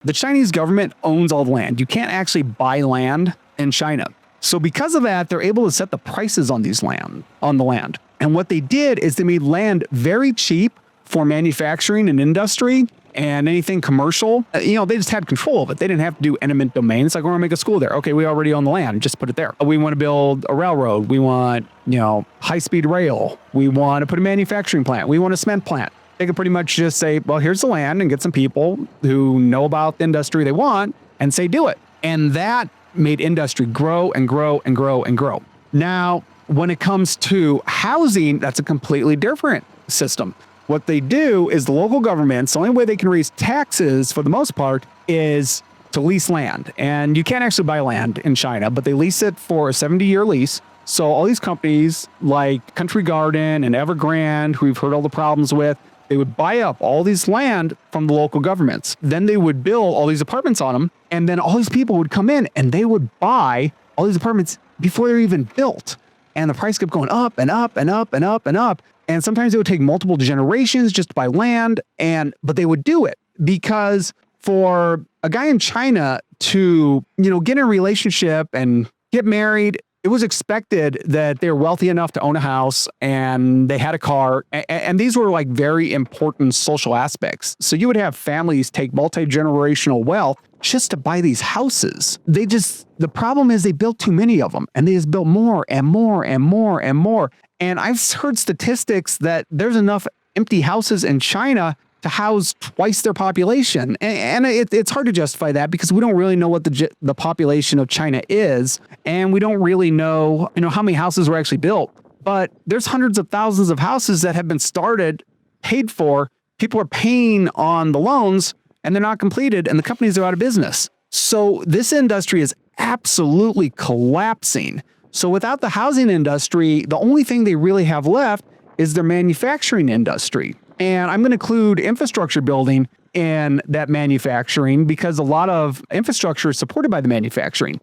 The Chinese government owns all the land. You can't actually buy land in China. So because of that, they're able to set the prices on the land. And what they did is they made land very cheap for manufacturing and industry and anything commercial. They just had control of it. They didn't have to do eminent domain. It's like, we want to make a school there. Okay, we already own the land. Just put it there. We want to build a railroad. We want, high-speed rail. We want to put a manufacturing plant. We want a cement plant. They could pretty much just say, well, here's the land, and get some people who know about the industry they want and say, do it. And that made industry grow and grow and grow and grow. Now, when it comes to housing, that's a completely different system. What they do is the local governments, the only way they can raise taxes for the most part is to lease land. And you can't actually buy land in China, but they lease it for a 70-year lease. So all these companies like Country Garden and Evergrande, who we've heard all the problems with, they would buy up all these land from the local governments. Then they would build all these apartments on them. And then all these people would come in and they would buy all these apartments before they're even built. And the price kept going up and up and up and up and up. And sometimes it would take multiple generations just to buy land. But they would do it because for a guy in China to, get in a relationship and get married, it was expected that they're wealthy enough to own a house and they had a car. And these were like very important social aspects. So you would have families take multi-generational wealth just to buy these houses. The problem is they built too many of them and they just built more and more and more and more. And I've heard statistics that there's enough empty houses in China to house twice their population. And it's hard to justify that because we don't really know what the population of China is. And we don't really know, how many houses were actually built. But there's hundreds of thousands of houses that have been started, paid for. People are paying on the loans and they're not completed and the companies are out of business. So this industry is absolutely collapsing. So without the housing industry, the only thing they really have left is their manufacturing industry. And I'm going to include infrastructure building in that manufacturing because a lot of infrastructure is supported by the manufacturing.